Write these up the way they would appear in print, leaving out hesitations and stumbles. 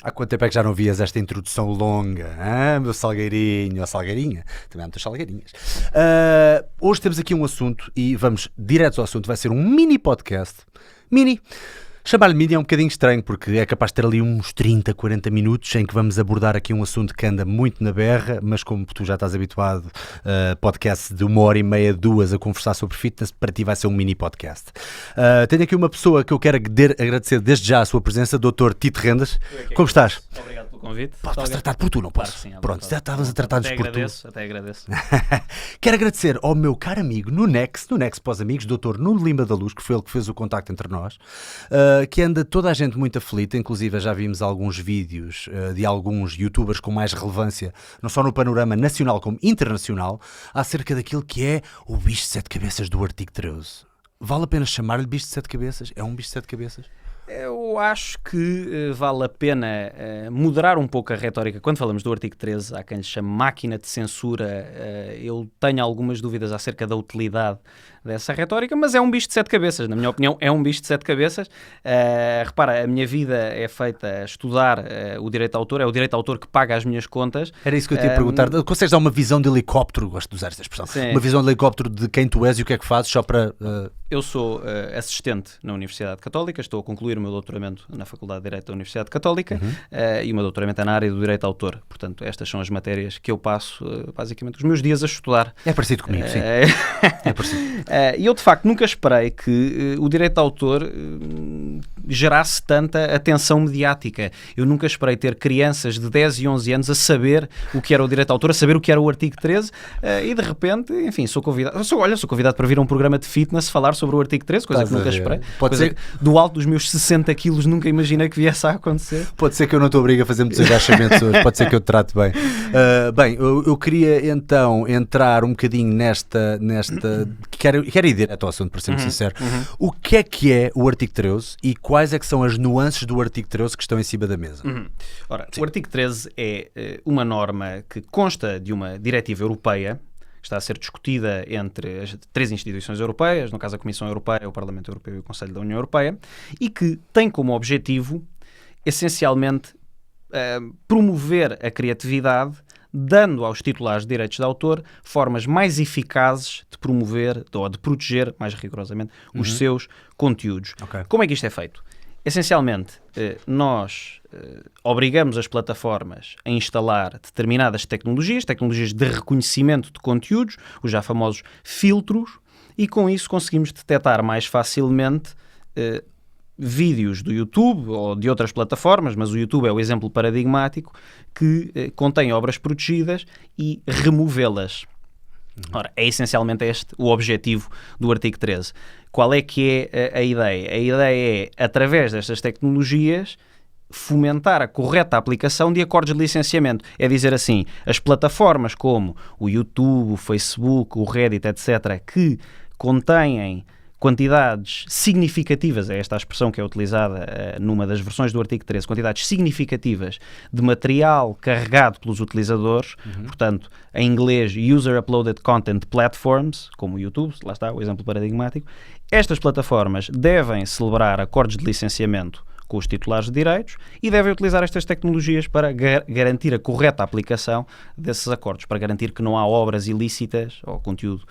Há quanto tempo é que já não vias esta introdução longa? Meu salgueirinho, ou salgueirinha? Também há muitas salgueirinhas. Hoje temos aqui um assunto e vamos direto ao assunto. Vai ser um mini podcast. Mini. Chamar-lhe mini é um bocadinho estranho porque é capaz de ter ali uns 30, 40 minutos em que vamos abordar aqui um assunto que anda muito na berra, mas como tu já estás habituado, podcast de 1h30, 2 a conversar sobre fitness, para ti vai ser um mini podcast. Tenho aqui uma pessoa que eu quero agradecer desde já a sua presença, Dr. Tito Rendas. Como estás? Obrigado pelo convite. Podes tratar por tu, não posso? Claro, sim, pronto, já estavas a tratar-nos por tu. Até agradeço. Quero agradecer ao meu caro amigo no Nex para os amigos, Dr. Nuno Lima da Luz, que foi ele que fez o contacto entre nós, que anda toda a gente muito aflita. Inclusive já vimos alguns vídeos de alguns youtubers com mais relevância, não só no panorama nacional como internacional, acerca daquilo que é o bicho de 7 cabeças do artigo 13. Vale a pena chamar-lhe bicho de 7 cabeças? É um bicho de 7 cabeças? Eu acho que vale a pena moderar um pouco a retórica. Quando falamos do artigo 13, há quem lhe chame máquina de censura. Eu tenho algumas dúvidas acerca da utilidade dessa retórica, mas é um bicho de 7 cabeças, na minha opinião é um bicho de 7 cabeças. Repara, a minha vida é feita a estudar o direito de autor, é o direito de autor que paga as minhas contas. Era isso que eu te ia perguntar. Consegues dar uma visão de helicóptero, gosto de usar esta expressão, sim. Uma visão de helicóptero de quem tu és e o que é que fazes, só para... Eu sou assistente na Universidade Católica, estou a concluir o meu doutoramento na Faculdade de Direito da Universidade Católica e o meu doutoramento é na área do direito de autor. Portanto, estas são as matérias que eu passo, basicamente, os meus dias a estudar. É parecido comigo, sim. É parecido. E eu, de facto, nunca esperei que o direito de autor gerasse tanta atenção mediática. Eu nunca esperei ter crianças de 10 e 11 anos a saber o que era o direito de autor, a saber o que era o artigo 13 e, de repente, enfim, sou convidado para vir a um programa de fitness falar sobre o artigo 13, coisa que nunca esperei. Pode ser... Do alto dos meus 60 quilos nunca imaginei que viesse a acontecer. Pode ser que eu não te obrigue a fazer muitos agachamentos hoje, pode ser que eu te trate bem. Eu queria então entrar um bocadinho nesta quero ir direto ao assunto, para ser muito sincero. O que é o artigo 13 e quais é que são as nuances do artigo 13 que estão em cima da mesa? Ora, o artigo 13 é uma norma que consta de uma diretiva europeia, está a ser discutida entre as 3 instituições europeias, no caso a Comissão Europeia, o Parlamento Europeu e o Conselho da União Europeia, e que tem como objetivo, essencialmente, promover a criatividade, dando aos titulares de direitos de autor formas mais eficazes de promover ou de proteger, mais rigorosamente, os seus conteúdos. Okay. Como é que isto é feito? Essencialmente, nós obrigamos as plataformas a instalar determinadas tecnologias de reconhecimento de conteúdos, os já famosos filtros, e com isso conseguimos detectar mais facilmente vídeos do YouTube ou de outras plataformas, mas o YouTube é o exemplo paradigmático, que contém obras protegidas e removê-las. Ora, é essencialmente este o objetivo do artigo 13. Qual é que é a ideia? A ideia é, através destas tecnologias, fomentar a correta aplicação de acordos de licenciamento. É dizer assim, as plataformas como o YouTube, o Facebook, o Reddit, etc., que contêm quantidades significativas, é esta a expressão que é utilizada numa das versões do artigo 13, quantidades significativas de material carregado pelos utilizadores, portanto, em inglês, User Uploaded Content Platforms, como o YouTube, lá está o exemplo paradigmático. Estas plataformas devem celebrar acordos de licenciamento com os titulares de direitos e devem utilizar estas tecnologias para garantir a correta aplicação desses acordos, para garantir que não há obras ilícitas ou conteúdo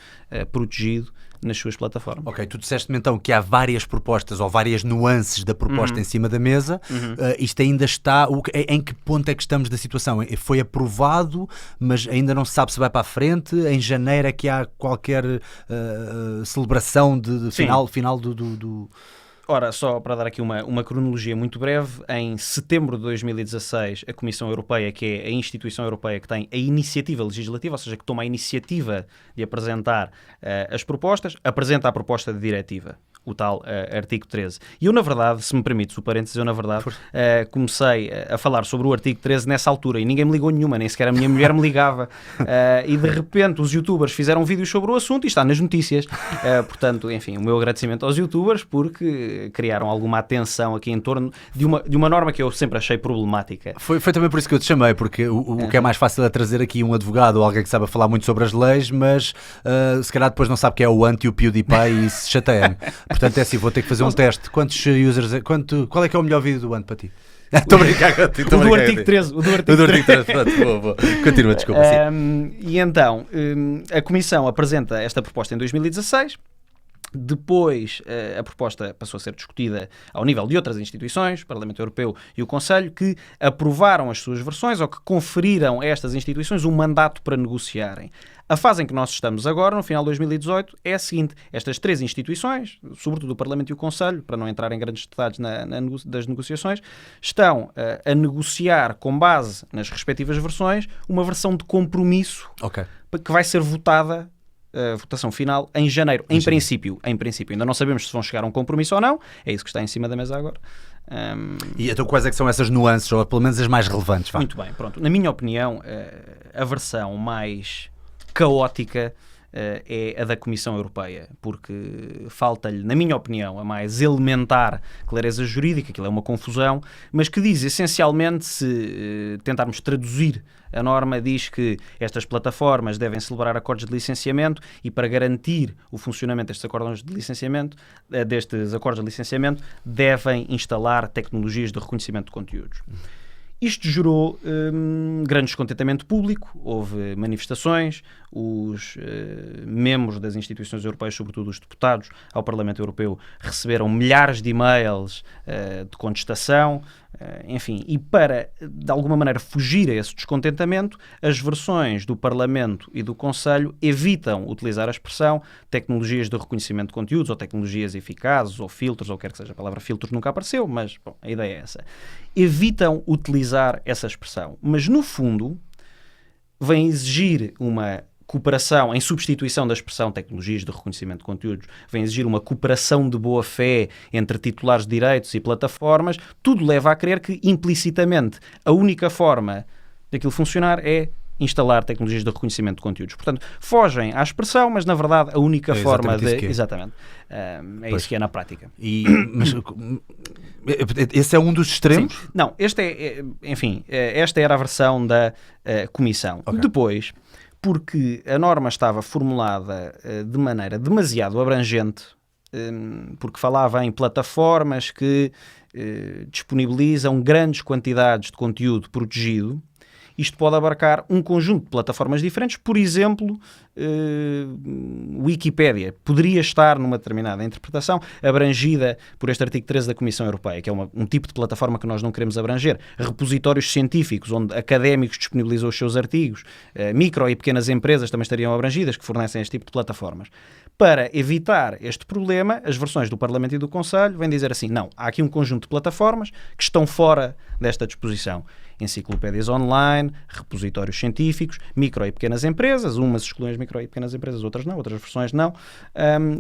protegido nas suas plataformas. Ok, tu disseste-me então que há várias propostas ou várias nuances da proposta em cima da mesa. Isto ainda está... Em que ponto é que estamos da situação? Foi aprovado, mas ainda não se sabe se vai para a frente? Em janeiro é que há qualquer celebração de final do... Ora, só para dar aqui uma cronologia muito breve, em setembro de 2016, a Comissão Europeia, que é a instituição europeia que tem a iniciativa legislativa, ou seja, que toma a iniciativa de apresentar as propostas, apresenta a proposta de diretiva, o tal artigo 13. E eu, na verdade, se me permites o parênteses, eu, na verdade, comecei a falar sobre o artigo 13 nessa altura e ninguém me ligou nenhuma, nem sequer a minha mulher me ligava. E, de repente, os youtubers fizeram vídeos sobre o assunto e está nas notícias. Portanto, enfim, o meu agradecimento aos youtubers porque criaram alguma atenção aqui em torno de uma norma que eu sempre achei problemática. Foi também por isso que eu te chamei, porque o que é mais fácil é trazer aqui um advogado ou alguém que sabe falar muito sobre as leis, mas se calhar depois não sabe que é o anti, o PewDiePie e isso chateia-me. Portanto, é assim, vou ter que fazer um teste. Quantos users... Qual é que é o melhor vídeo do ano para ti? Estou a brincar contigo. O do artigo 13. O do artigo 13. Pronto, vou. Continua, desculpa. E então, a Comissão apresenta esta proposta em 2016. Depois, a proposta passou a ser discutida ao nível de outras instituições, o Parlamento Europeu e o Conselho, que aprovaram as suas versões ou que conferiram a estas instituições um mandato para negociarem. A fase em que nós estamos agora, no final de 2018, é a seguinte. Estas três instituições, sobretudo o Parlamento e o Conselho, para não entrar em grandes detalhes das negociações, estão a negociar, com base nas respectivas versões, uma versão de compromisso que vai ser votada, a votação final, em janeiro. Em princípio. Ainda não sabemos se vão chegar a um compromisso ou não. É isso que está em cima da mesa agora. E então quais é que são essas nuances, ou pelo menos as mais relevantes? Muito bem, pronto. Na minha opinião, a versão mais caótica é a da Comissão Europeia, porque falta-lhe, na minha opinião, a mais elementar clareza jurídica, aquilo é uma confusão, mas que diz, essencialmente, se tentarmos traduzir a norma, diz que estas plataformas devem celebrar acordos de licenciamento e, para garantir o funcionamento destes acordos de licenciamento, devem instalar tecnologias de reconhecimento de conteúdos. Isto gerou grande descontentamento público, houve manifestações, os membros das instituições europeias, sobretudo os deputados ao Parlamento Europeu, receberam milhares de e-mails de contestação, enfim, e para, de alguma maneira, fugir a esse descontentamento, as versões do Parlamento e do Conselho evitam utilizar a expressão tecnologias de reconhecimento de conteúdos, ou tecnologias eficazes, ou filtros, ou quer que seja. A palavra filtros nunca apareceu, mas bom, a ideia é essa. Evitam utilizar essa expressão, mas no fundo vem exigir uma cooperação em substituição da expressão tecnologias de reconhecimento de conteúdos, vem exigir uma cooperação de boa-fé entre titulares de direitos e plataformas. Tudo leva a crer que, implicitamente, a única forma daquilo funcionar é instalar tecnologias de reconhecimento de conteúdos. Portanto, fogem à expressão, mas na verdade a única forma de... Exatamente. Isso que é na prática. Mas esse é um dos extremos? Sim. Não, esta era a versão da Comissão. Okay. Depois, porque a norma estava formulada de maneira demasiado abrangente, porque falava em plataformas que disponibilizam grandes quantidades de conteúdo protegido. Isto pode abarcar um conjunto de plataformas diferentes. Por exemplo, Wikipédia poderia estar numa determinada interpretação abrangida por este artigo 13 da Comissão Europeia, que é um tipo de plataforma que nós não queremos abranger. Repositórios científicos, onde académicos disponibilizam os seus artigos, micro e pequenas empresas também estariam abrangidas, que fornecem este tipo de plataformas. Para evitar este problema, as versões do Parlamento e do Conselho vêm dizer assim, não, há aqui um conjunto de plataformas que estão fora desta disposição. Enciclopédias online, repositórios científicos, micro e pequenas empresas, umas excluem as micro e pequenas empresas, outras não, outras versões não,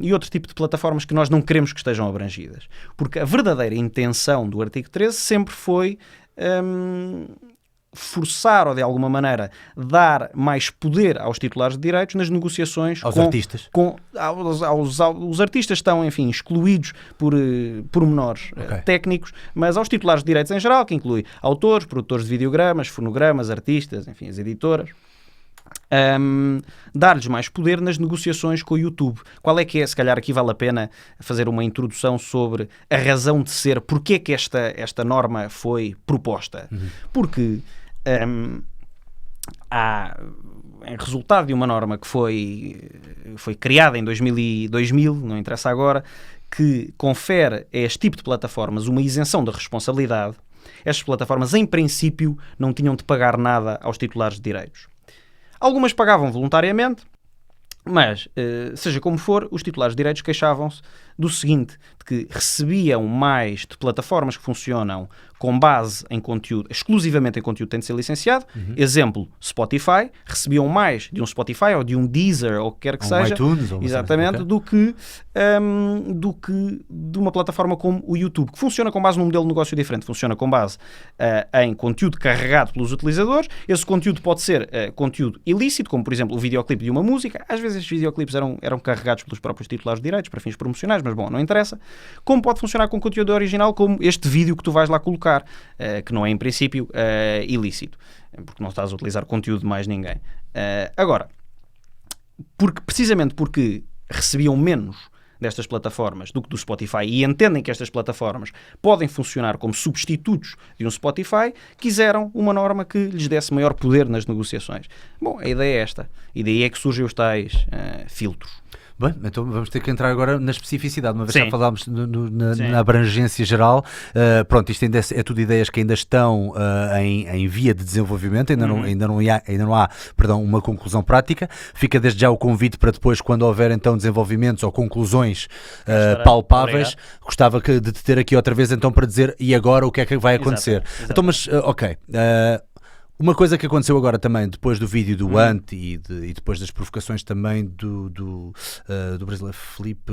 e outro tipo de plataformas que nós não queremos que estejam abrangidas. Porque a verdadeira intenção do artigo 13 sempre foi forçar ou, de alguma maneira, dar mais poder aos titulares de direitos nas negociações aos artistas. Os artistas estão, enfim, excluídos por pormenores técnicos, mas aos titulares de direitos em geral, que inclui autores, produtores de videogramas, fonogramas, artistas, enfim, as editoras, dar-lhes mais poder nas negociações com o YouTube. Qual é que é, se calhar aqui vale a pena fazer uma introdução sobre a razão de ser, porque é que esta norma foi proposta. Porque em resultado de uma norma que foi criada em 2000, não interessa agora, que confere a este tipo de plataformas uma isenção da responsabilidade, estas plataformas, em princípio, não tinham de pagar nada aos titulares de direitos. Algumas pagavam voluntariamente, mas, seja como for, os titulares de direitos queixavam-se do seguinte, de que recebiam mais de plataformas que funcionam com base em conteúdo, exclusivamente em conteúdo que tem de ser licenciado. Exemplo, Spotify, recebiam mais de um Spotify ou de um Deezer, ou o que quer que seja, iTunes, exatamente, do que de uma plataforma como o YouTube, que funciona com base num modelo de negócio diferente, funciona com base em conteúdo carregado pelos utilizadores. Esse conteúdo pode ser conteúdo ilícito, como por exemplo o videoclipe de uma música. Às vezes estes videoclipes eram carregados pelos próprios titulares de direitos para fins promocionais, mas bom, não interessa. Como pode funcionar com conteúdo original, como este vídeo que tu vais lá colocar, que não é em princípio ilícito, porque não estás a utilizar conteúdo de mais ninguém. Agora, precisamente porque recebiam menos destas plataformas do que do Spotify e entendem que estas plataformas podem funcionar como substitutos de um Spotify, quiseram uma norma que lhes desse maior poder nas negociações. Bom, a ideia é esta. E daí é que surgem os tais filtros. Bem, então vamos ter que entrar agora na especificidade, uma vez Sim. já falámos na abrangência geral. Pronto, isto ainda é tudo ideias que ainda estão em via de desenvolvimento, ainda não há uma conclusão prática. Fica desde já o convite para depois, quando houver então desenvolvimentos ou conclusões palpáveis, obrigado. Gostava de te ter aqui outra vez então para dizer e agora o que é que vai acontecer. Exatamente. Então, mas ok... Uma coisa que aconteceu agora também, depois do vídeo do Ant e depois das provocações também do brasileiro Filipe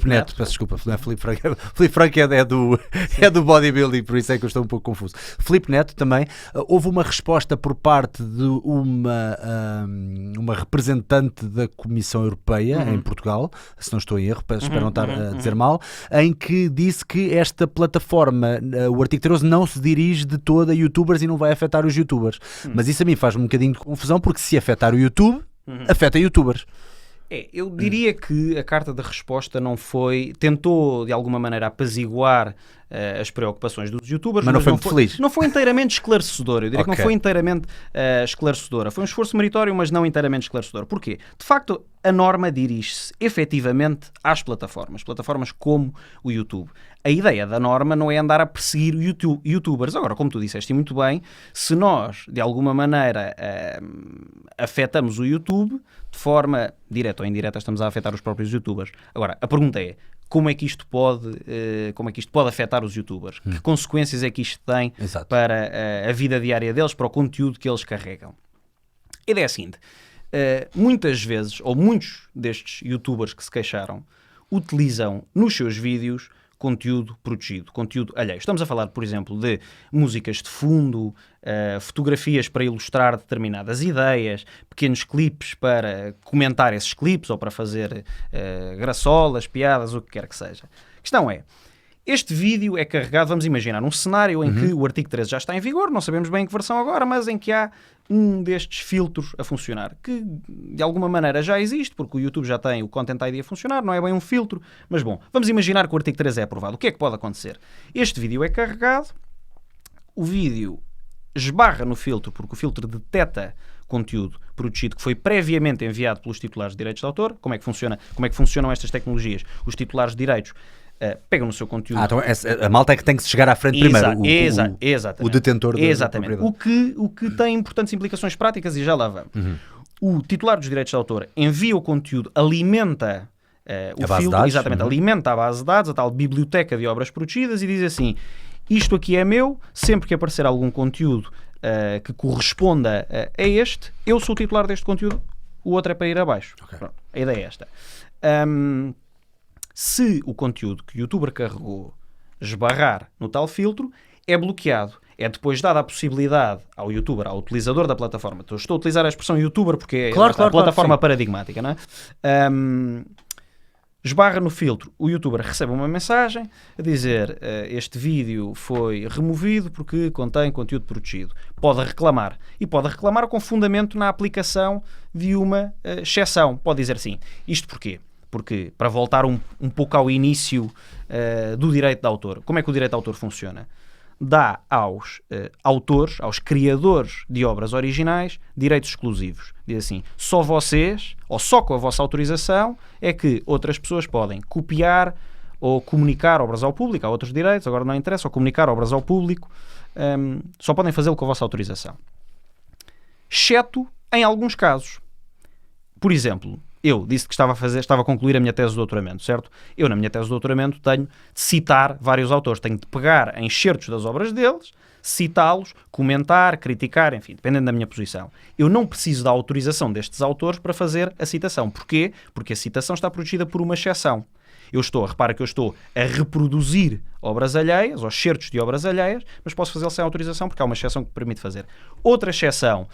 Neto, peço desculpa, não é Filipe Franco, Filipe Franco é do bodybuilding, por isso é que eu estou um pouco confuso. Filipe Neto também, houve uma resposta por parte de uma representante da Comissão Europeia em Portugal, se não estou em erro, espero não estar a dizer mal, em que disse que esta plataforma, o artigo 13, não se dirige de todo a youtubers e não vai afetar os youtubers. Mas isso a mim faz-me um bocadinho de confusão, porque se afetar o YouTube, afeta youtubers. Eu diria que a carta de resposta tentou de alguma maneira apaziguar as preocupações dos youtubers, mas não foi muito feliz. Não foi inteiramente esclarecedor. Eu diria que não foi inteiramente esclarecedora. Foi um esforço meritório, mas não inteiramente esclarecedor. Porquê? De facto, a norma dirige-se efetivamente às plataformas como o YouTube. A ideia da norma não é andar a perseguir youtubers. Agora, como tu disseste muito bem, se nós, de alguma maneira, afetamos o YouTube, de forma direta ou indireta, estamos a afetar os próprios youtubers. Agora, a pergunta é, como é que isto pode afetar os youtubers? Que consequências é que isto tem para a vida diária deles, para o conteúdo que eles carregam? A ideia é a seguinte, muitas vezes, ou muitos destes youtubers que se queixaram, utilizam nos seus vídeos conteúdo protegido, conteúdo alheio. Estamos a falar, por exemplo, de músicas de fundo, fotografias para ilustrar determinadas ideias, pequenos clipes para comentar esses clipes ou para fazer graçolas, piadas, o que quer que seja. A questão é, este vídeo é carregado, vamos imaginar, num cenário em que o artigo 13 já está em vigor, não sabemos bem em que versão agora, mas em que há um destes filtros a funcionar, que de alguma maneira já existe, porque o YouTube já tem o Content ID a funcionar, não é bem um filtro, mas bom, vamos imaginar que o artigo 13 é aprovado. O que é que pode acontecer? Este vídeo é carregado, o vídeo esbarra no filtro, porque o filtro detecta conteúdo protegido que foi previamente enviado pelos titulares de direitos de autor. Como é que funcionam estas tecnologias? Os titulares de direitos pegam no seu conteúdo. Então a malta é que tem que se chegar à frente primeiro. O detentor da Exatamente. O que tem importantes implicações práticas e já lá vamos. O titular dos direitos de autor envia o conteúdo, alimenta o filtro, exatamente, alimenta a base de dados, a tal biblioteca de obras protegidas e diz assim, isto aqui é meu, sempre que aparecer algum conteúdo que corresponda a este, eu sou o titular deste conteúdo, o outro é para ir abaixo. Pronto, a ideia é esta. Se o conteúdo que o youtuber carregou esbarrar no tal filtro, é bloqueado. É depois dada a possibilidade ao youtuber, ao utilizador da plataforma. Então, estou a utilizar a expressão youtuber porque é a plataforma paradigmática, não é? Esbarra no filtro, o youtuber recebe uma mensagem a dizer este vídeo foi removido porque contém conteúdo protegido. Pode reclamar. E pode reclamar com fundamento na aplicação de uma exceção. Pode dizer sim. Isto porquê? Porque, para voltar um pouco ao início do direito de autor, como é que o direito de autor funciona? Dá aos autores, aos criadores de obras originais, direitos exclusivos. Diz assim, só vocês, ou só com a vossa autorização, é que outras pessoas podem copiar ou comunicar obras ao público, há outros direitos, agora não interessa, ou comunicar obras ao público, só podem fazê-lo com a vossa autorização. Exceto em alguns casos. Por exemplo, eu disse que estava a concluir a minha tese de doutoramento, certo? Eu, na minha tese de doutoramento, tenho de citar vários autores. Tenho de pegar em excertos das obras deles, citá-los, comentar, criticar, enfim, dependendo da minha posição. Eu não preciso da autorização destes autores para fazer a citação. Porquê? Porque a citação está protegida por uma exceção. Repara que eu estou a reproduzir obras alheias, ou excertos de obras alheias, mas posso fazê-lo sem autorização porque há uma exceção que permite fazer. Outra exceção,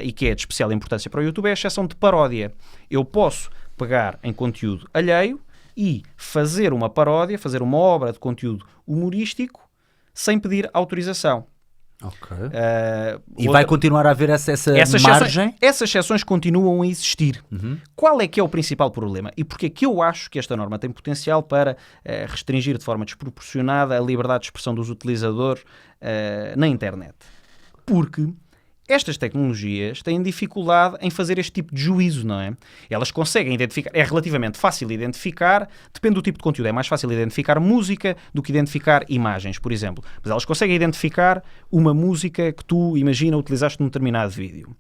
e que é de especial importância para o YouTube, é a exceção de paródia. Eu posso pegar em conteúdo alheio e fazer uma paródia, fazer uma obra de conteúdo humorístico sem pedir autorização. Ok. E Outra- vai continuar a haver essa essas margem? essas exceções continuam a existir. Qual é que é o principal problema? E porque é que eu acho que esta norma tem potencial para restringir de forma desproporcionada a liberdade de expressão dos utilizadores na internet? Porque estas tecnologias têm dificuldade em fazer este tipo de juízo, não é? Elas conseguem identificar, é relativamente fácil identificar, depende do tipo de conteúdo, é mais fácil identificar música do que identificar imagens, por exemplo. Mas elas conseguem identificar uma música que tu, imagina, utilizaste num determinado vídeo.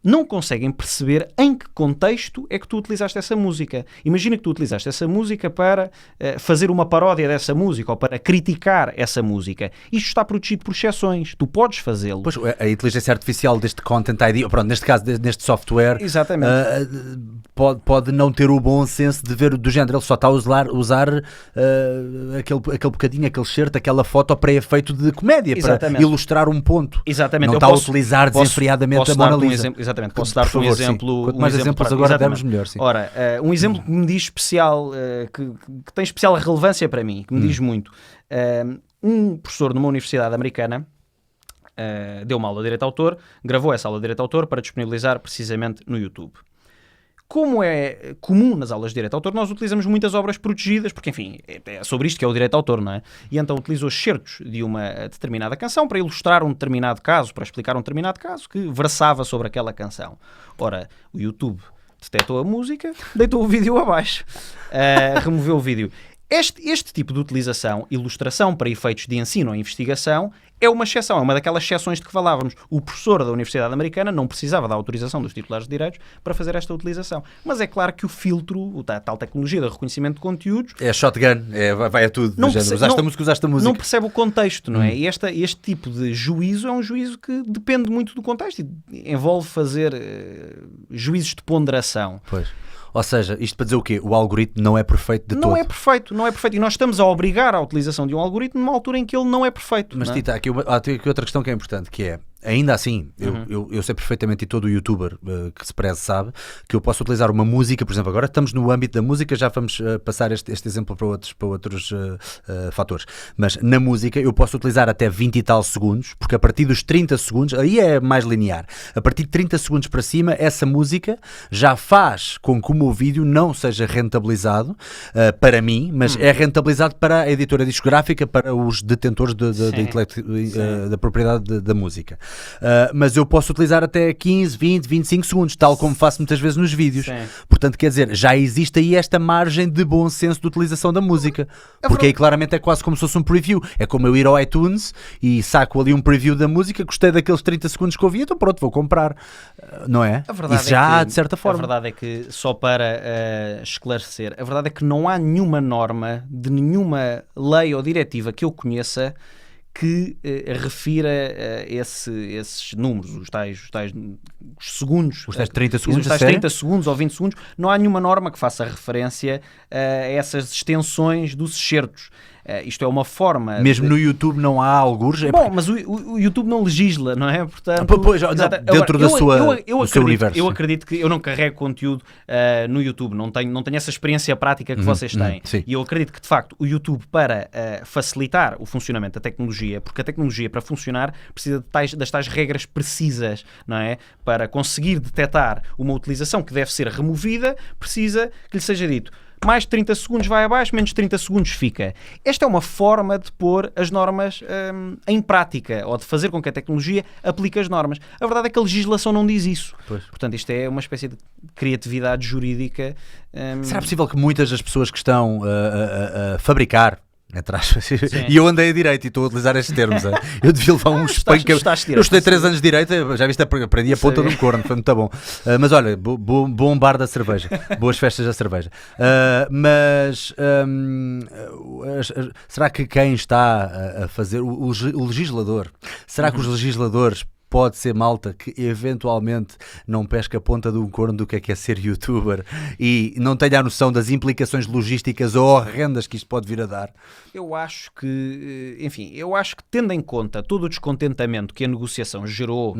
Não conseguem perceber em que contexto é que tu utilizaste essa música. Imagina que tu utilizaste essa música para fazer uma paródia dessa música ou para criticar essa música. Isto está protegido por exceções. Tu podes fazê-lo. Pois, a inteligência artificial deste Content ID, pronto, neste caso, neste software, Exatamente. pode não ter o bom senso de ver do género. Ele só está a usar aquele bocadinho, aquele certo, aquela foto para efeito de comédia, Exatamente. para ilustrar um ponto. Exatamente. Não Eu está posso- a utilizar desenfreadamente posso a Mona dar-te um Lisa. exemplo. Exatamente. Posso Por dar-te um favor, sim. exemplo. Quanto mais exemplos prático. agora Exatamente. dermos, melhor, sim. Ora, um exemplo que me diz especial, que tem especial relevância para mim, que me diz muito. Um professor numa universidade americana deu uma aula de direito de autor, gravou essa aula de direito de autor para disponibilizar precisamente no YouTube. Como é comum nas aulas de direito de autor, nós utilizamos muitas obras protegidas, porque, enfim, é sobre isto que é o direito de autor, não é? E então utilizou excertos de uma determinada canção para ilustrar um determinado caso, para explicar um determinado caso que versava sobre aquela canção. Ora, o YouTube detectou a música, deitou o vídeo abaixo, removeu o vídeo. Este tipo de utilização, ilustração para efeitos de ensino ou investigação, é uma exceção, é uma daquelas exceções de que falávamos. O professor da Universidade Americana não precisava da autorização dos titulares de direitos para fazer esta utilização. Mas é claro que o filtro, a tal tecnologia de reconhecimento de conteúdos... É shotgun, vai a tudo. Usaste a música. Não percebe o contexto, não é? E este tipo de juízo é um juízo que depende muito do contexto e envolve fazer juízos de ponderação. Pois. Ou seja, isto para dizer o quê? O algoritmo não é perfeito de todo. Não é perfeito. E nós estamos a obrigar a utilização de um algoritmo numa altura em que ele não é perfeito. Mas, não é? Tita, há aqui outra questão que é importante, que é, ainda assim, eu sei perfeitamente, e todo youtuber que se preze sabe, que eu posso utilizar uma música, por exemplo, agora estamos no âmbito da música, já vamos passar este exemplo para outros fatores, mas na música eu posso utilizar até 20 e tal segundos, porque a partir dos 30 segundos, aí é mais linear, a partir de 30 segundos para cima, essa música já faz com que o meu vídeo não seja rentabilizado para mim, mas é rentabilizado para a editora discográfica, para os detentores da propriedade da música. Mas eu posso utilizar até 15, 20, 25 segundos, tal como faço muitas vezes nos vídeos. Sim. Portanto, quer dizer, já existe aí esta margem de bom senso de utilização da música. Porque aí claramente é quase como se fosse um preview. É como eu ir ao iTunes e saco ali um preview da música, gostei daqueles 30 segundos que ouvi, então pronto, vou comprar. Não é? Isso já há, de certa forma. A verdade é que, só para esclarecer, a verdade é que não há nenhuma norma de nenhuma lei ou diretiva que eu conheça que refira esses números, os tais segundos. Os tais 30 segundos, os tais 30 segundos ou 20 segundos. Não há nenhuma norma que faça referência a essas extensões dos excertos. Isto é uma forma... Mesmo no YouTube não há algures? Bom, mas o YouTube não legisla, não é? Portanto, pois, dentro do seu universo. Eu acredito que eu não carrego conteúdo no YouTube, não tenho essa experiência prática que vocês têm. E eu acredito que, de facto, o YouTube, para facilitar o funcionamento da tecnologia, porque a tecnologia, para funcionar, precisa das tais regras precisas, não é? Para conseguir detectar uma utilização que deve ser removida, precisa que lhe seja dito: mais de 30 segundos vai abaixo, menos de 30 segundos fica. Esta é uma forma de pôr as normas em prática, ou de fazer com que a tecnologia aplique as normas. A verdade é que a legislação não diz isso. Pois. Portanto, isto é uma espécie de criatividade jurídica. Será possível que muitas das pessoas que estão a fabricar, e eu andei a direito e estou a utilizar estes termos, eu devia levar um espanho. Eu estudei 3 anos de direito, já viste, aprendi a ponta de um corno, foi muito bom. Mas olha, bom bar da cerveja, boas festas da cerveja. Será que quem está a fazer, o legislador, será que os legisladores pode ser malta que eventualmente não pesca a ponta de um corno do que é ser youtuber e não tenha a noção das implicações logísticas horrendas que isto pode vir a dar? Eu acho que, enfim, tendo em conta todo o descontentamento que a negociação gerou,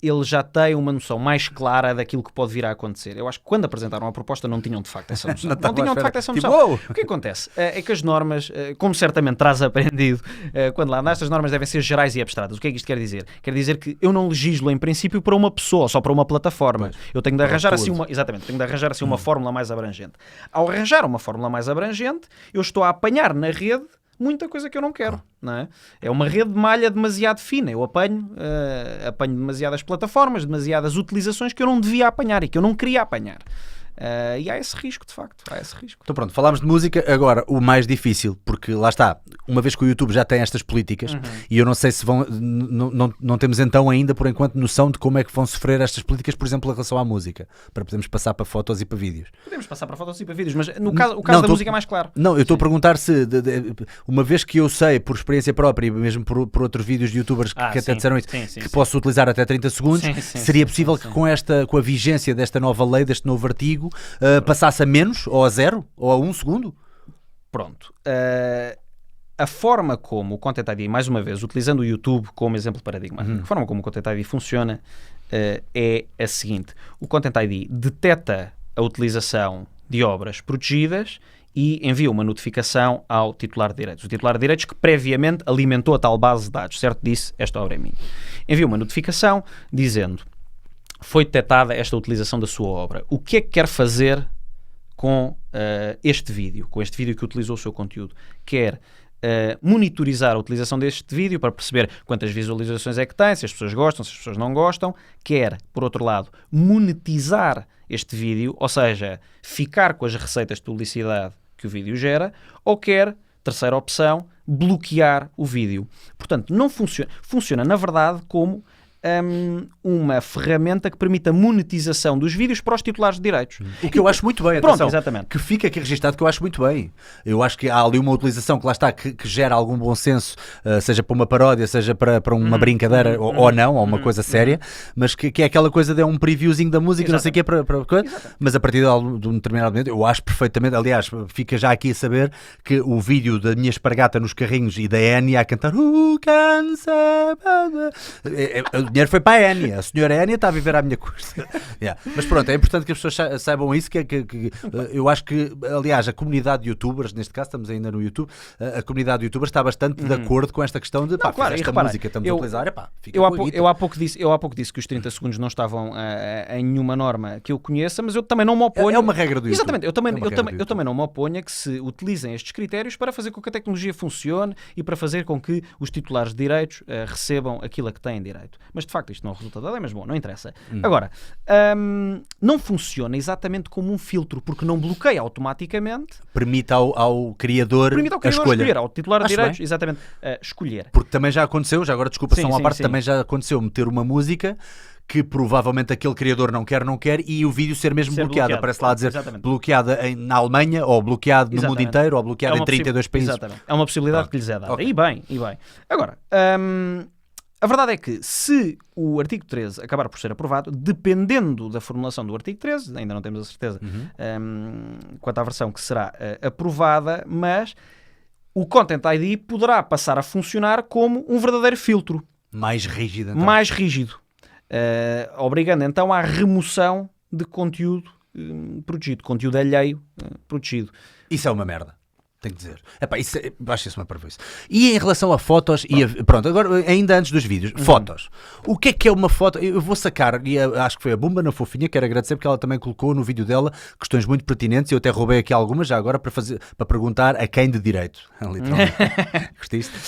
ele já tem uma noção mais clara daquilo que pode vir a acontecer. Eu acho que quando apresentaram a proposta não tinham de facto essa noção. Não tinham de facto essa noção. O que acontece é que as normas, como certamente terás aprendido quando lá andaste, as normas devem ser gerais e abstratas. O que é que isto quer dizer? Quer dizer que eu não legislo em princípio para uma pessoa, ou só para uma plataforma. Eu tenho de arranjar assim uma fórmula mais abrangente. Ao arranjar uma fórmula mais abrangente, eu estou a apanhar na rede muita coisa que eu não quero. Não é? É uma rede de malha demasiado fina. Eu apanho demasiadas plataformas, demasiadas utilizações que eu não devia apanhar e que eu não queria apanhar. E há esse risco, de facto. Então pronto, falámos de música, agora o mais difícil, porque lá está, uma vez que o YouTube já tem estas políticas, e eu não sei se vão, não temos então ainda, por enquanto, noção de como é que vão sofrer estas políticas, por exemplo, em relação à música, para podermos passar para fotos e para vídeos. Podemos passar para fotos e para vídeos, mas no caso da música é mais claro. Não, eu estou a perguntar se, uma vez que eu sei, por experiência própria, e mesmo por outros vídeos de youtubers que até disseram isso, que posso utilizar até 30 segundos, seria possível que com a vigência desta nova lei, deste novo artigo, passasse a menos, ou a 0, ou a 1 segundo? Pronto. A forma como o Content ID, mais uma vez, utilizando o YouTube como exemplo paradigmático, a forma como o Content ID funciona é a seguinte. O Content ID detecta a utilização de obras protegidas e envia uma notificação ao titular de direitos. O titular de direitos que previamente alimentou a tal base de dados, certo? Disse, esta obra é minha. Envia uma notificação dizendo: foi detectada esta utilização da sua obra. O que é que quer fazer com este vídeo que utilizou o seu conteúdo? Quer monitorizar a utilização deste vídeo para perceber quantas visualizações é que tem, se as pessoas gostam, se as pessoas não gostam. Quer, por outro lado, monetizar este vídeo, ou seja, ficar com as receitas de publicidade que o vídeo gera, ou quer, terceira opção, bloquear o vídeo. Portanto, não funciona na verdade como uma ferramenta que permite a monetização dos vídeos para os titulares de direitos. O que eu acho muito bem, pronto, atenção, exatamente. Que fica aqui registado, que eu acho muito bem. Eu acho que há ali uma utilização que lá está, que gera algum bom senso, seja para uma paródia, seja para uma brincadeira, ou não, ou uma coisa séria, mas que é aquela coisa de um previewzinho da música, não sei o que é para mas a partir de um determinado momento, eu acho perfeitamente, aliás, fica já aqui a saber que o vídeo da minha espargata nos carrinhos e da Enya a cantar Who can say... O dinheiro foi para a Enya, a senhora Enya está a viver à minha custa. Mas pronto, é importante que as pessoas saibam isso, que eu acho que, aliás, a comunidade de youtubers, neste caso estamos ainda no YouTube, a comunidade de youtubers está bastante de acordo com esta questão de claro, esta música estamos a utilizar, fica eu há pouco disse que os 30 segundos não estavam em nenhuma norma que eu conheça, mas eu também não me oponho. É uma regra do YouTube. Exatamente, eu também não me oponho a que se utilizem estes critérios para fazer com que a tecnologia funcione e para fazer com que os titulares de direitos recebam aquilo a que têm direito. Mas de facto isto não resulta da lei, mas bom, não interessa. Agora, não funciona exatamente como um filtro, porque não bloqueia automaticamente. Permite ao criador escolher, ao titular de Acho direitos, bem. exatamente, escolher. Porque também já aconteceu, já agora desculpa, só uma parte, sim. também já aconteceu meter uma música que provavelmente aquele criador não quer e o vídeo ser mesmo bloqueado. Aparece lá a dizer bloqueada na Alemanha, ou bloqueado no mundo inteiro, ou bloqueado em 32 países. Exatamente. É uma possibilidade que lhes é dada. Okay. E bem. Agora, a verdade é que se o artigo 13 acabar por ser aprovado, dependendo da formulação do artigo 13, ainda não temos a certeza quanto à versão que será aprovada, mas o Content ID poderá passar a funcionar como um verdadeiro filtro. Mais rígido. Então. Mais rígido. Obrigando então à remoção de conteúdo protegido, conteúdo alheio protegido. Isso é uma merda. Tenho que dizer. Acho isso uma parvoíce. E em relação a fotos, pronto, agora ainda antes dos vídeos, fotos. O que é uma foto? Eu vou sacar, e acho que foi a Bumba na Fofinha, quero agradecer porque ela também colocou no vídeo dela questões muito pertinentes, e eu até roubei aqui algumas já agora para perguntar a quem de direito. Literalmente. Gostaste?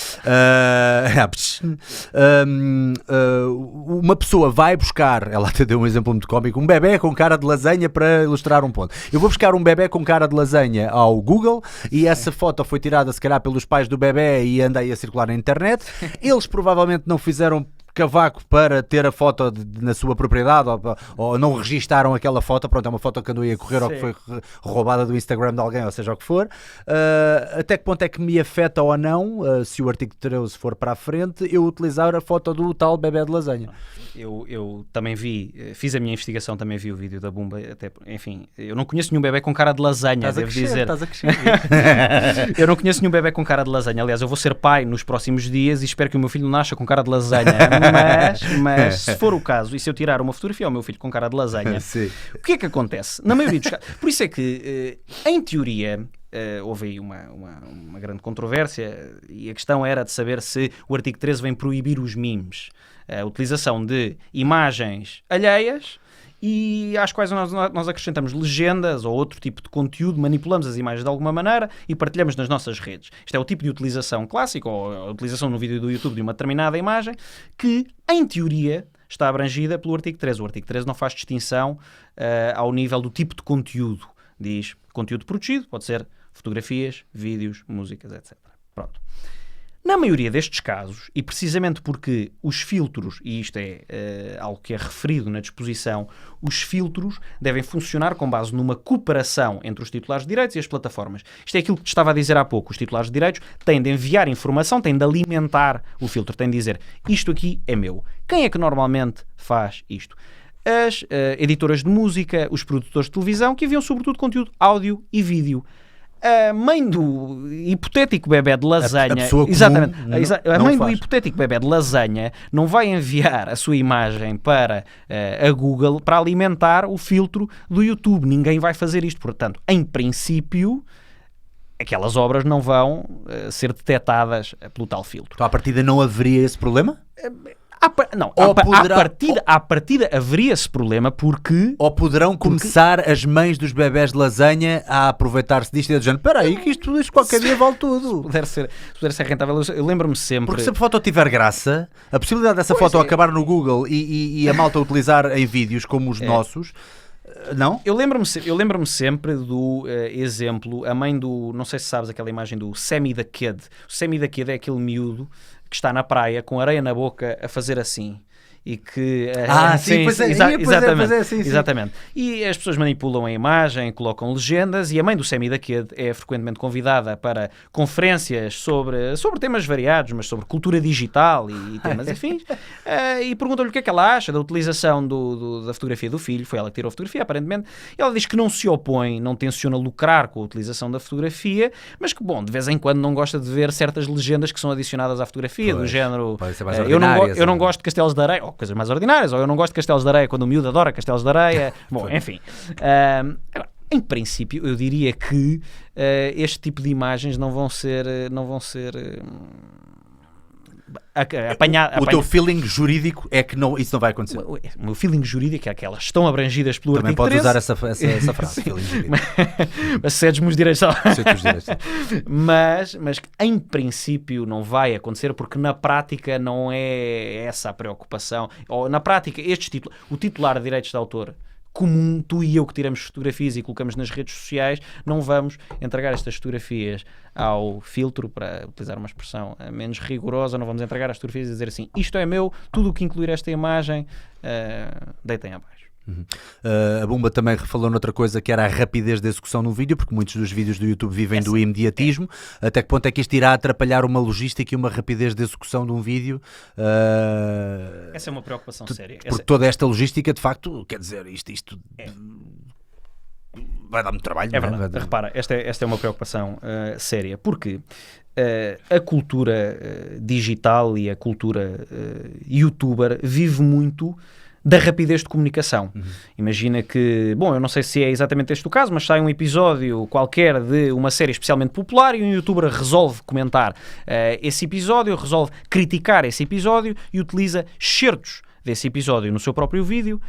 Uma pessoa vai buscar, ela até deu um exemplo muito cómico, um bebê com cara de lasanha para ilustrar um ponto. Eu vou buscar um bebê com cara de lasanha ao Google e essa foto foi tirada se calhar pelos pais do bebê e anda aí a circular na internet. Eles provavelmente não fizeram cavaco para ter a foto na sua propriedade ou não registaram aquela foto, pronto, é uma foto que andou aí a correr ou que foi roubada do Instagram de alguém, ou seja o que for. Até que ponto é que me afeta ou não, se o artigo 13 for para a frente, eu utilizar a foto do tal bebé de lasanha? Eu também fiz a minha investigação, também vi o vídeo da Bumba, até, enfim, eu não conheço nenhum bebé com cara de lasanha, devo dizer. Estás a crescer. Eu não conheço nenhum bebé com cara de lasanha. Aliás, eu vou ser pai nos próximos dias e espero que o meu filho não nasça com cara de lasanha. Mas se for o caso, e se eu tirar uma fotografia ao meu filho com cara de lasanha, o que é que acontece? Na maioria dos casos, por isso é que, em teoria, houve aí uma grande controvérsia e a questão era de saber se o artigo 13 vem proibir os memes, a utilização de imagens alheias e às quais nós acrescentamos legendas ou outro tipo de conteúdo, manipulamos as imagens de alguma maneira e partilhamos nas nossas redes. Isto é o tipo de utilização clássica, ou a utilização no vídeo do YouTube de uma determinada imagem, que, em teoria, está abrangida pelo artigo 13. O artigo 13 não faz distinção ao nível do tipo de conteúdo. Diz conteúdo protegido, pode ser fotografias, vídeos, músicas, etc. Pronto. Na maioria destes casos, e precisamente porque os filtros, e isto é algo que é referido na disposição, os filtros devem funcionar com base numa cooperação entre os titulares de direitos e as plataformas. Isto é aquilo que te estava a dizer há pouco. Os titulares de direitos têm de enviar informação, têm de alimentar o filtro, têm de dizer isto aqui é meu. Quem é que normalmente faz isto? As editoras de música, os produtores de televisão, que enviam sobretudo conteúdo áudio e vídeo. A mãe do hipotético bebé de lasanha, a pessoa comum, exatamente, a mãe do faz. hipotético bebé de lasanha não vai enviar a sua imagem para a Google para alimentar o filtro do YouTube. Ninguém vai fazer isto. Portanto, em princípio, aquelas obras não vão ser detectadas pelo tal filtro. Então, à partida não haveria esse problema? À partida haveria esse problema porque... Ou poderão começar as mães dos bebés de lasanha a aproveitar-se disto e a dizer, espera aí que isto qualquer dia vale tudo. Se puder ser rentável, eu lembro-me sempre... Porque se a foto tiver graça, a possibilidade dessa foto acabar no Google e a malta utilizar em vídeos como os nossos... Não? Eu lembro-me sempre do exemplo, a mãe do... Não sei se sabes aquela imagem do Sammy the Kid. O Sammy the Kid é aquele miúdo que está na praia com areia na boca a fazer assim. E que... Exatamente. E as pessoas manipulam a imagem, colocam legendas, e a mãe do Sammy the Kid é frequentemente convidada para conferências sobre temas variados, mas sobre cultura digital e temas afins, e perguntam-lhe o que é que ela acha da utilização da fotografia do filho. Foi ela que tirou a fotografia, aparentemente. E ela diz que não se opõe, não tenciona lucrar com a utilização da fotografia, mas que, bom, de vez em quando não gosta de ver certas legendas que são adicionadas à fotografia, do género... Eu não gosto de castelos de areia, ou coisas mais ordinárias, ou eu não gosto de castelos de areia quando o miúdo adora castelos de areia. Bom, enfim. Em princípio, eu diria que este tipo de imagens não vão ser O teu feeling jurídico é que isso não vai acontecer. O meu feeling jurídico é que elas estão abrangidas pelo Também artigo 13. Também podes usar essa frase, feeling jurídico. Mas cedes-me os direitos. Mas que em princípio não vai acontecer, porque na prática não é essa a preocupação. Ou na prática, o titular de direitos de autor comum, tu e eu que tiramos fotografias e colocamos nas redes sociais, não vamos entregar estas fotografias ao filtro, para utilizar uma expressão menos rigorosa, não vamos entregar as fotografias e dizer assim, isto é meu, tudo o que incluir esta imagem, deitem abaixo. A Bumba também falou noutra coisa, que era a rapidez de execução no vídeo, porque muitos dos vídeos do YouTube vivem do imediatismo. Até que ponto é que isto irá atrapalhar uma logística e uma rapidez de execução de um vídeo? Essa é uma preocupação séria. Porque toda esta logística, de facto, quer dizer, isto vai dar muito trabalho. É verdade. Repara, esta é uma preocupação séria, porque a cultura digital e a cultura youtuber vive muito da rapidez de comunicação. Imagina que, bom, eu não sei se é exatamente este o caso, mas sai um episódio qualquer de uma série especialmente popular e um youtuber resolve comentar esse episódio, resolve criticar esse episódio e utiliza excertos desse episódio no seu próprio vídeo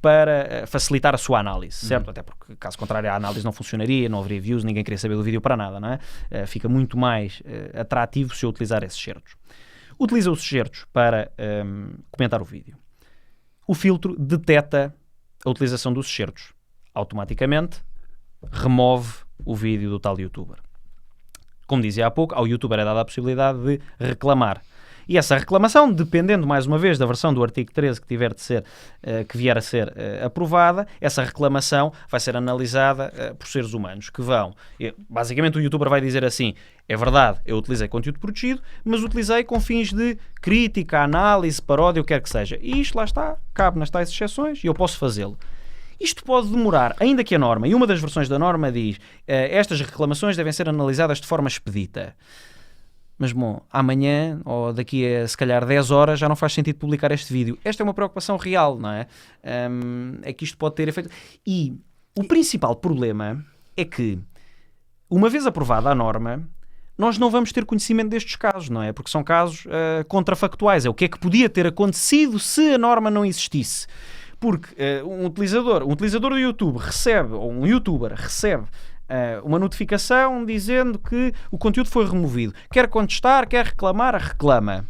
para facilitar a sua análise, certo? Até porque, caso contrário, a análise não funcionaria, não haveria views, ninguém queria saber do vídeo para nada, não é? Fica muito mais atrativo se eu utilizar esses excertos. Utiliza os excertos para comentar o vídeo. O filtro detecta a utilização dos excertos. Automaticamente remove o vídeo do tal youtuber. Como dizia há pouco, ao youtuber é dada a possibilidade de reclamar. E essa reclamação, dependendo mais uma vez da versão do artigo 13 que vier a ser aprovada, essa reclamação vai ser analisada por seres humanos que vão. Basicamente o youtuber vai dizer assim: é verdade, eu utilizei conteúdo protegido, mas utilizei com fins de crítica, análise, paródia, o que quer que seja. E isto lá está, cabe nas tais exceções e eu posso fazê-lo. Isto pode demorar, ainda que a norma, e uma das versões da norma diz estas reclamações devem ser analisadas de forma expedita. Mas bom, amanhã ou daqui a se calhar 10 horas já não faz sentido publicar este vídeo. Esta é uma preocupação real, não é? É que isto pode ter efeito. E o principal problema é que, uma vez aprovada a norma, nós não vamos ter conhecimento destes casos, não é? Porque são casos contrafactuais. É o que é que podia ter acontecido se a norma não existisse. Porque um utilizador do YouTube recebe, ou um youtuber recebe uma notificação dizendo que o conteúdo foi removido. Quer contestar, quer reclamar, reclama.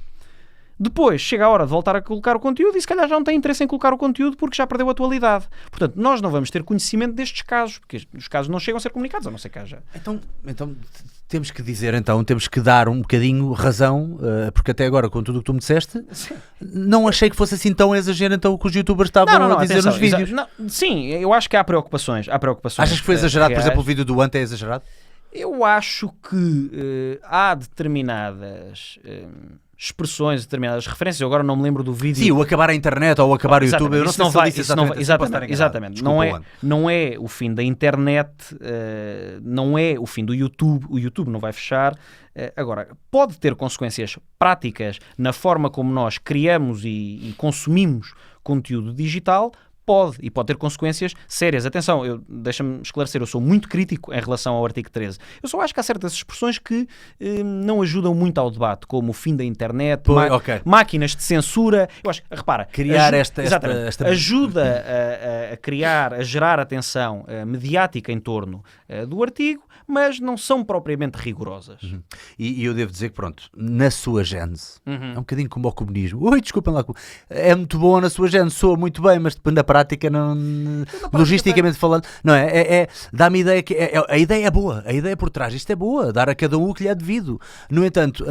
Depois chega a hora de voltar a colocar o conteúdo e se calhar já não tem interesse em colocar o conteúdo porque já perdeu a atualidade. Portanto, nós não vamos ter conhecimento destes casos, porque os casos não chegam a ser comunicados, a não ser que haja. Então temos que dizer, temos que dar um bocadinho razão, porque até agora, com tudo o que tu me disseste, não achei que fosse assim tão exagero então o que os youtubers estavam a dizer nos vídeos. Sim, eu acho que há preocupações. Achas que foi exagerado? Por exemplo, o vídeo do Ante é exagerado? Eu acho que há determinadas expressões, determinadas referências. Eu agora não me lembro do vídeo. Sim, o acabar a internet ou o acabar o YouTube. Eu não sei se ele disse exatamente. Não é o fim da internet, não é o fim do YouTube. O YouTube não vai fechar. Agora, pode ter consequências práticas na forma como nós criamos e consumimos conteúdo digital. Pode ter consequências sérias. Atenção, deixa-me esclarecer, eu sou muito crítico em relação ao artigo 13. Eu só acho que há certas expressões que não ajudam muito ao debate, como o fim da internet, máquinas de censura. Eu acho, repara, criar ajuda a criar, a gerar atenção mediática em torno do artigo, mas não são propriamente rigorosas. E eu devo dizer que, pronto, na sua gênese, é um bocadinho como o comunismo. Oi, desculpem lá. É muito bom na sua gênese, soa muito bem, mas depende da prática, logisticamente falando, não é? Dá-me ideia que a ideia é boa, a ideia por trás, isto é boa, dar a cada um o que lhe é devido. No entanto,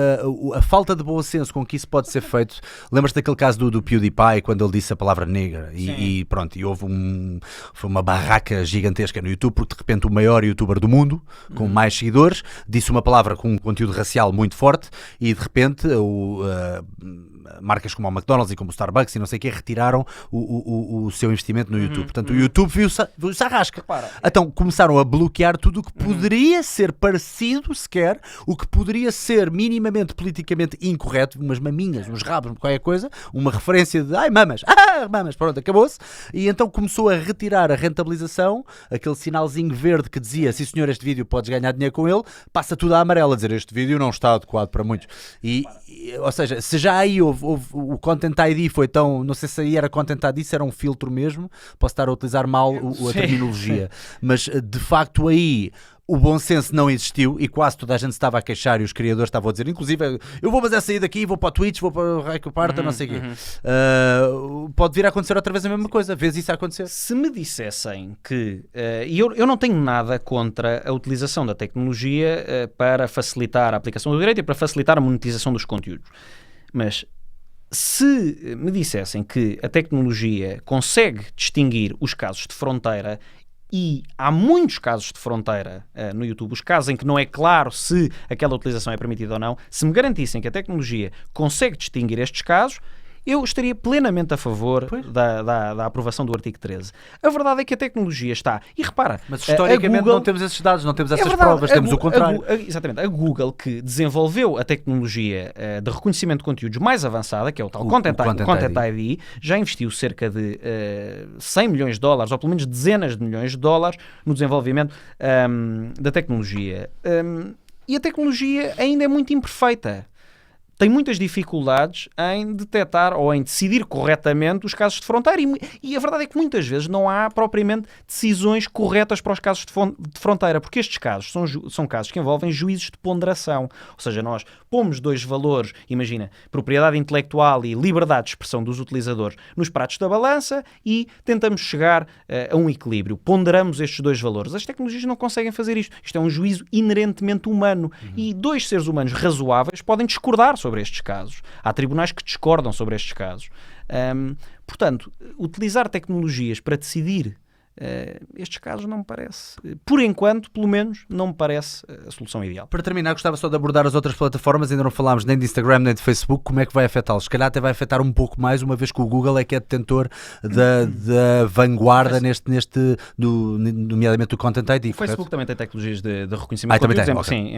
a falta de bom senso com que isso pode ser feito, lembras-te daquele caso do PewDiePie, quando ele disse a palavra negra, e pronto, e houve foi uma barraca gigantesca no YouTube, porque de repente o maior youtuber do mundo, com mais seguidores, disse uma palavra com um conteúdo racial muito forte, e de repente marcas como o McDonald's e como o Starbucks e não sei o que retiraram o seu investimento no YouTube. Portanto, o YouTube viu-se à rasca. Então começaram a bloquear tudo o que poderia ser parecido sequer, o que poderia ser minimamente politicamente incorreto, umas maminhas, uns rabos, qualquer coisa, uma referência de mamas, pronto, acabou-se. E então começou a retirar a rentabilização, aquele sinalzinho verde que dizia: sim senhor, este vídeo podes ganhar dinheiro com ele, passa tudo a amarelo, a dizer este vídeo não está adequado para muitos. Ou seja, se já aí houve o Content ID foi tão, não sei se aí era Content ID, se era um filtro mesmo, posso estar a utilizar mal a terminologia, mas de facto aí o bom senso não existiu e quase toda a gente estava a queixar e os criadores estavam a dizer, inclusive, eu vou fazer a sair daqui, vou para o Twitch, vou para o Raiko Parta, não sei o quê. Pode vir a acontecer outra vez a mesma coisa, vês isso a acontecer? Se me dissessem que, e eu não tenho nada contra a utilização da tecnologia para facilitar a aplicação do direito e para facilitar a monetização dos conteúdos, mas se me dissessem que a tecnologia consegue distinguir os casos de fronteira, e há muitos casos de fronteira no YouTube, os casos em que não é claro se aquela utilização é permitida ou não, se me garantissem que a tecnologia consegue distinguir estes casos, eu estaria plenamente a favor da aprovação do artigo 13. A verdade é que a tecnologia está... E repara... Mas historicamente Google, não temos esses dados, não temos essas provas, temos o contrário. Exatamente. A Google, que desenvolveu a tecnologia de reconhecimento de conteúdos mais avançada, que é o tal Content ID, já investiu cerca de $100 milhões, ou pelo menos dezenas de milhões de dólares, no desenvolvimento da tecnologia. E a tecnologia ainda é muito imperfeita. Tem muitas dificuldades em detectar ou em decidir corretamente os casos de fronteira e a verdade é que muitas vezes não há propriamente decisões corretas para os casos de fronteira, porque estes casos são casos que envolvem juízos de ponderação, ou seja, nós pomos dois valores, imagina, propriedade intelectual e liberdade de expressão dos utilizadores nos pratos da balança e tentamos chegar a um equilíbrio, ponderamos estes dois valores. As tecnologias não conseguem fazer isto. Isto é um juízo inerentemente humano e dois seres humanos razoáveis podem discordar sobre sobre estes casos, há tribunais que discordam sobre estes casos. Portanto, utilizar tecnologias para decidir estes casos não me parece, por enquanto, pelo menos, não me parece a solução ideal. Para terminar, gostava só de abordar as outras plataformas, ainda não falámos nem de Instagram nem de Facebook, como é que vai afetá-los? Se calhar até vai afetar um pouco mais, uma vez que o Google é que é detentor da vanguarda nomeadamente do Content ID. O Facebook também tem tecnologias de reconhecimento de conteúdos, sim,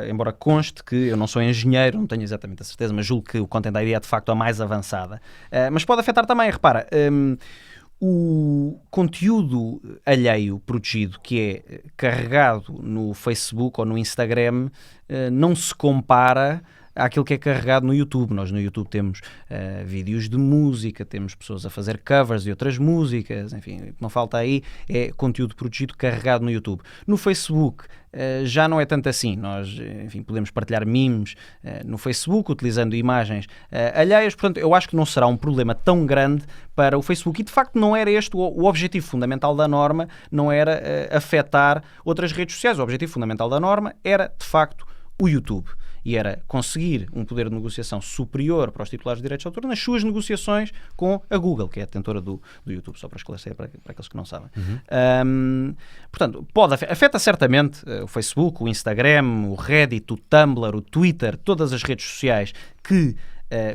embora conste que eu não sou engenheiro, não tenho exatamente a certeza, mas julgo que o Content ID é de facto a mais avançada. Mas pode afetar também, repara, o conteúdo alheio protegido que é carregado no Facebook ou no Instagram não se compara àquilo que é carregado no YouTube. Nós no YouTube temos vídeos de música, temos pessoas a fazer covers de outras músicas, enfim, o que não falta aí é conteúdo protegido carregado no YouTube. No Facebook já não é tanto assim. Nós, enfim, podemos partilhar memes no Facebook, utilizando imagens alheias, portanto, eu acho que não será um problema tão grande para o Facebook. E, de facto, não era este o objetivo fundamental da norma, não era afetar outras redes sociais. O objetivo fundamental da norma era, de facto, o YouTube. E era conseguir um poder de negociação superior para os titulares de direitos de autor nas suas negociações com a Google, que é a detentora do YouTube, só para esclarecer para aqueles que não sabem. Portanto, afeta certamente o Facebook, o Instagram, o Reddit, o Tumblr, o Twitter, todas as redes sociais que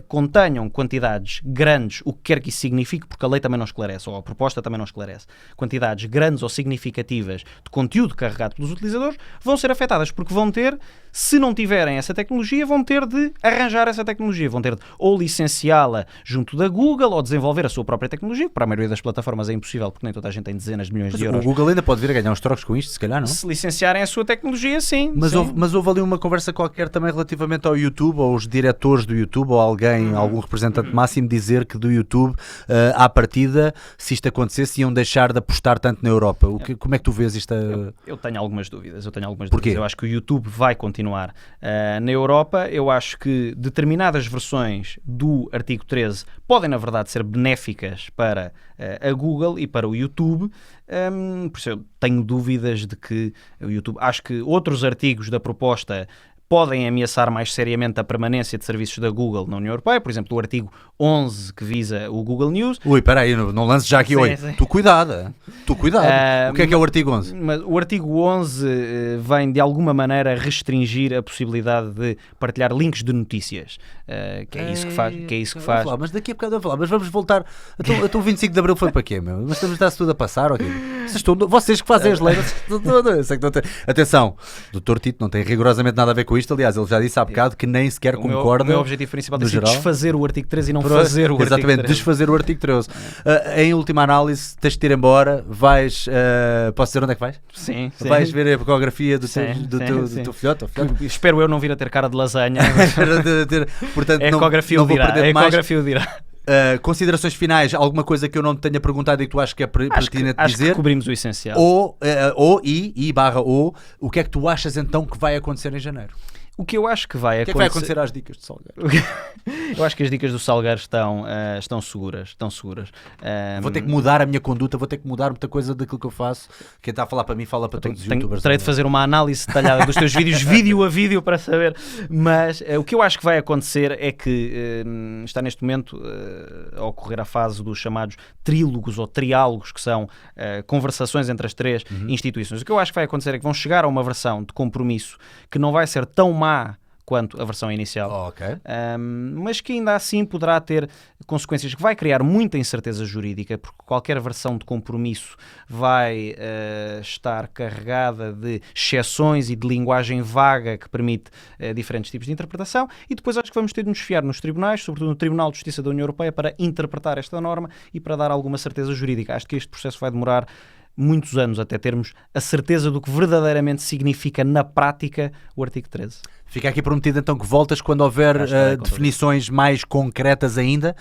contenham quantidades grandes, o que quer que isso signifique, porque a lei também não esclarece, ou a proposta também não esclarece, quantidades grandes ou significativas de conteúdo carregado pelos utilizadores, vão ser afetadas, porque vão ter, se não tiverem essa tecnologia, vão ter de arranjar essa tecnologia, vão ter de ou licenciá-la junto da Google, ou desenvolver a sua própria tecnologia, que para a maioria das plataformas é impossível, porque nem toda a gente tem dezenas de milhões de euros. O Google ainda pode vir a ganhar uns trocos com isto, se calhar, não? Se licenciarem a sua tecnologia, sim. Mas houve ali uma conversa qualquer também relativamente ao YouTube, ou os diretores do YouTube, ou alguém, algum representante máximo, dizer que do YouTube, à partida, se isto acontecesse, iam deixar de apostar tanto na Europa. Como é que tu vês isto? Eu tenho algumas dúvidas. Porquê? Eu acho que o YouTube vai continuar na Europa. Eu acho que determinadas versões do artigo 13 podem, na verdade, ser benéficas para a Google e para o YouTube. Por isso eu tenho dúvidas de que o YouTube... Acho que outros artigos da proposta podem ameaçar mais seriamente a permanência de serviços da Google na União Europeia, por exemplo, o artigo 11 que visa o Google News. Ui, espera aí, não lances já aqui, oi. Tu cuidado. O que é o artigo 11? Mas o artigo 11 vem, de alguma maneira, restringir a possibilidade de partilhar links de notícias, que é isso que faz. Falar, mas daqui a bocado eu vou falar, mas vamos voltar. Então o 25 de Abril foi para quê, meu? Mas está-se tudo a passar, ok? Vocês que fazem as leis. Atenção, o Dr. Tito não tem rigorosamente nada a ver com isto. Aliás, ele já disse há bocado que nem sequer concorda. O meu objetivo principal é desfazer o artigo 13 e não fazer o artigo 13. Exatamente, desfazer o artigo 13. Em última análise, tens de ir embora, vais... posso dizer onde é que vais? Sim. Vais ver a ecografia do teu filhote? Espero eu não vir a ter cara de lasanha. Portanto, a ecografia o dirá. Considerações finais, alguma coisa que eu não te tenha perguntado e que tu achas que é pertinente dizer? Acho que cobrimos o essencial. Ou o que é que tu achas então que vai acontecer em janeiro? O que eu acho que vai acontecer... O que é que vai acontecer às dicas de Salgueiro? Eu acho que as dicas do Salgueiro estão seguras. Vou ter que mudar a minha conduta, vou ter que mudar muita coisa daquilo que eu faço. Quem está a falar para mim, fala para todos os youtubers. Terei de fazer uma análise detalhada dos teus vídeos, vídeo a vídeo, para saber. Mas o que eu acho que vai acontecer é que está neste momento a ocorrer a fase dos chamados trílogos ou triálogos, que são conversações entre as três instituições. O que eu acho que vai acontecer é que vão chegar a uma versão de compromisso que não vai ser tão má quanto a versão inicial, mas que ainda assim poderá ter consequências, que vai criar muita incerteza jurídica, porque qualquer versão de compromisso vai estar carregada de exceções e de linguagem vaga que permite diferentes tipos de interpretação, e depois acho que vamos ter de nos fiar nos tribunais, sobretudo no Tribunal de Justiça da União Europeia, para interpretar esta norma e para dar alguma certeza jurídica. Acho que este processo vai demorar muitos anos até termos a certeza do que verdadeiramente significa na prática o artigo 13. Fica aqui prometido então que voltas quando houver definições mais concretas ainda.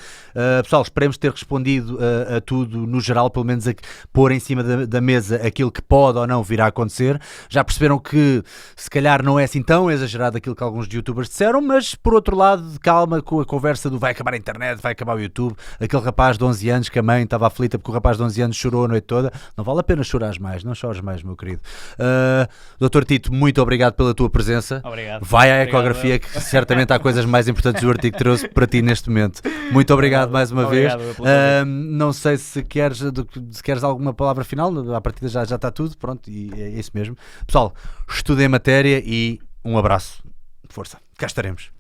Pessoal, esperemos ter respondido a tudo no geral, pelo menos a pôr em cima da mesa aquilo que pode ou não vir a acontecer. Já perceberam que se calhar não é assim tão exagerado aquilo que alguns youtubers disseram, mas por outro lado, calma com a conversa do vai acabar a internet, vai acabar o YouTube. Aquele rapaz de 11 anos que a mãe estava aflita porque o rapaz de 11 anos chorou a noite toda. Não vale a pena chorar mais, não chores mais, meu querido. Dr. Tito, muito obrigado pela tua presença. Obrigado. Vai à ecografia, que certamente há coisas mais importantes do artigo que trouxe para ti neste momento. Muito obrigado mais uma vez. Não sei se queres alguma palavra final, à partida já está tudo, pronto, e é isso mesmo. Pessoal, estudem a matéria e um abraço. Força, cá estaremos.